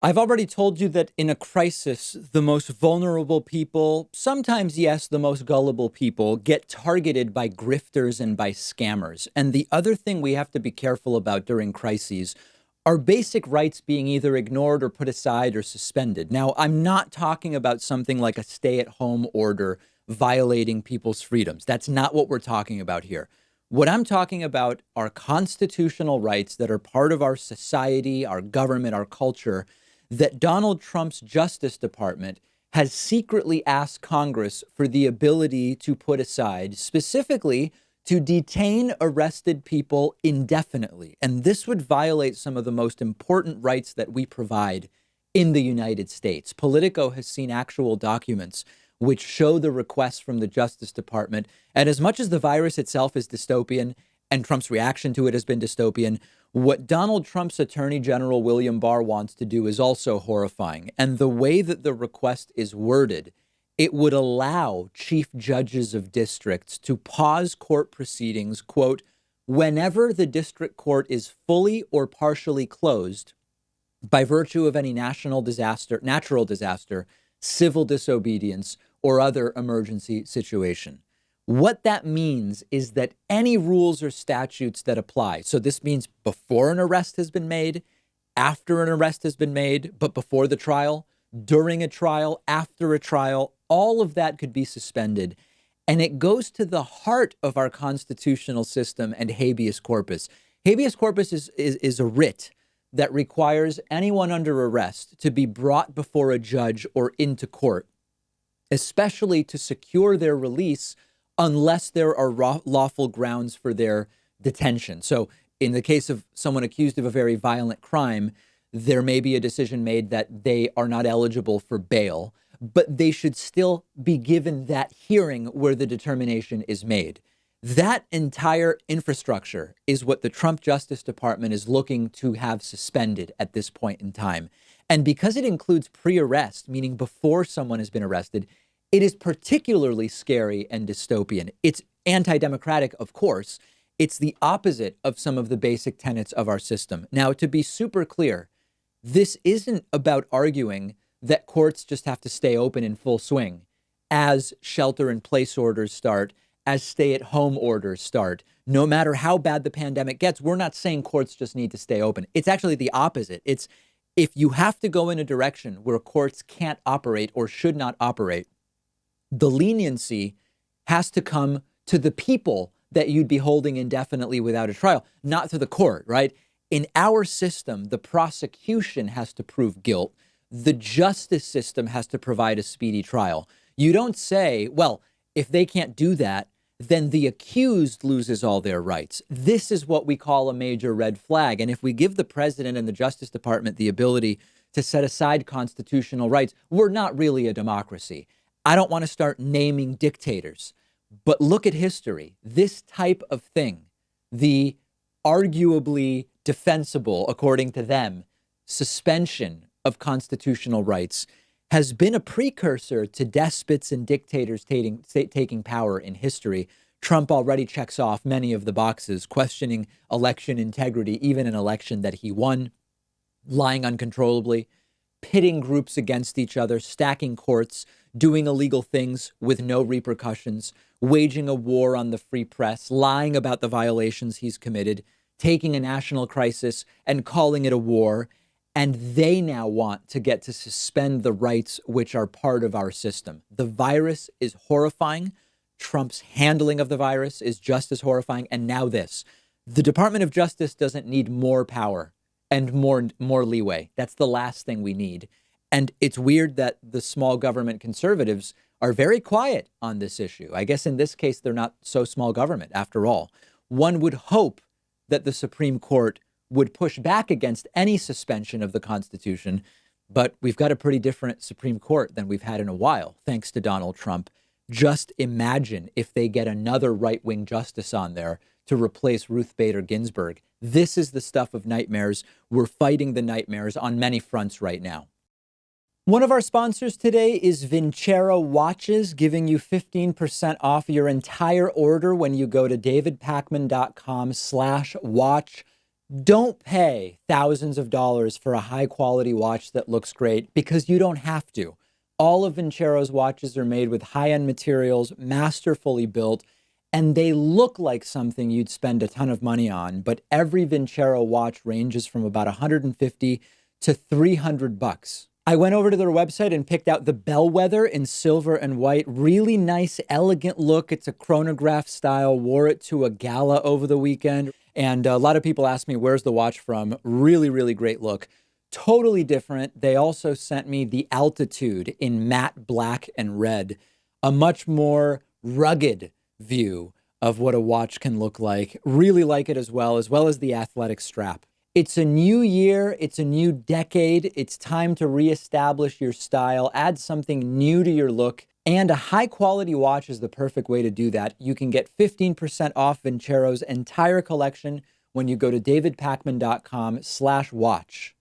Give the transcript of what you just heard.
I've already told you that in a crisis, the most vulnerable people, sometimes, yes, the most gullible people, get targeted by grifters and by scammers. And the other thing we have to be careful about during crises are basic rights being either ignored or put aside or suspended. Now, I'm not talking about something like a stay at home order violating people's freedoms. That's not what we're talking about here. What I'm talking about are constitutional rights that are part of our society, our government, our culture that Donald Trump's Justice Department has secretly asked Congress for the ability to put aside, specifically to detain arrested people indefinitely. And this would violate some of the most important rights that we provide in the United States. Politico has seen actual documents which show the requests from the Justice Department. And as much as the virus itself is dystopian and Trump's reaction to it has been dystopian, what Donald Trump's Attorney General William Barr wants to do is also horrifying. And the way that the request is worded, it would allow chief judges of districts to pause court proceedings, quote, whenever the district court is fully or partially closed by virtue of any national disaster, natural disaster, civil disobedience, or other emergency situation. What that means is that any rules or statutes that apply, so this means before an arrest has been made, after an arrest has been made, but before the trial, during a trial, after a trial, all of that could be suspended. And it goes to the heart of our constitutional system and habeas corpus. Habeas corpus is a writ that requires anyone under arrest to be brought before a judge or into court, especially to secure their release unless there are lawful grounds for their detention. So in the case of someone accused of a very violent crime, there may be a decision made that they are not eligible for bail, but they should still be given that hearing where the determination is made. That entire infrastructure is what the Trump Justice Department is looking to have suspended at this point in time. And because it includes pre-arrest, meaning before someone has been arrested, it is particularly scary and dystopian. It's anti-democratic, of course. It's the opposite of some of the basic tenets of our system. Now, to be super clear, this isn't about arguing that courts just have to stay open in full swing as shelter-in-place orders start, as stay-at-home orders start. No matter how bad the pandemic gets, we're not saying courts just need to stay open. It's actually the opposite. It's if you have to go in a direction where courts can't operate or should not operate, the leniency has to come to the people that you'd be holding indefinitely without a trial, not to the court, right? In our system, the prosecution has to prove guilt. The justice system has to provide a speedy trial. You don't say, well, if they can't do that, then the accused loses all their rights. This is what we call a major red flag. And if we give the president and the Justice Department the ability to set aside constitutional rights, we're not really a democracy. I don't want to start naming dictators, but look at history. This type of thing, the arguably defensible, according to them, suspension of constitutional rights has been a precursor to despots and dictators taking power in history. Trump already checks off many of the boxes, questioning election integrity, even an election that he won, lying uncontrollably, pitting groups against each other, stacking courts, doing illegal things with no repercussions, waging a war on the free press, lying about the violations he's committed, taking a national crisis and calling it a war. And they now want to get to suspend the rights which are part of our system. The virus is horrifying. Trump's handling of the virus is just as horrifying. And now this. The Department of Justice doesn't need more power and more leeway. That's the last thing we need. And it's weird that the small government conservatives are very quiet on this issue. I guess in this case, they're not so small government after all. One would hope that the Supreme Court would push back against any suspension of the Constitution. But we've got a pretty different Supreme Court than we've had in a while, thanks to Donald Trump. Just imagine if they get another right-wing justice on there to replace Ruth Bader Ginsburg. This is the stuff of nightmares. We're fighting the nightmares on many fronts right now. One of our sponsors today is Vincero Watches, giving you 15% off your entire order when you go to davidpakman.com/watch. Don't pay thousands of dollars for a high quality watch that looks great because you don't have to. All of Vincero's watches are made with high-end materials, masterfully built, and they look like something you'd spend a ton of money on, but every Vincero watch ranges from about 150 to 300 bucks. I went over to their website and picked out the Bellwether in silver and white. Really nice, elegant look. It's a chronograph style. Wore it to a gala over the weekend. And a lot of people ask me, where's the watch from? Really, really great look. Totally different. They also sent me the Altitude in matte black and red, a much more rugged view of what a watch can look like. Really like it as well as the athletic strap. It's a new year. It's a new decade. It's time to reestablish your style, add something new to your look, and a high quality watch is the perfect way to do that. You can get 15% off Vincero's entire collection when you go to davidpakman.com/watch.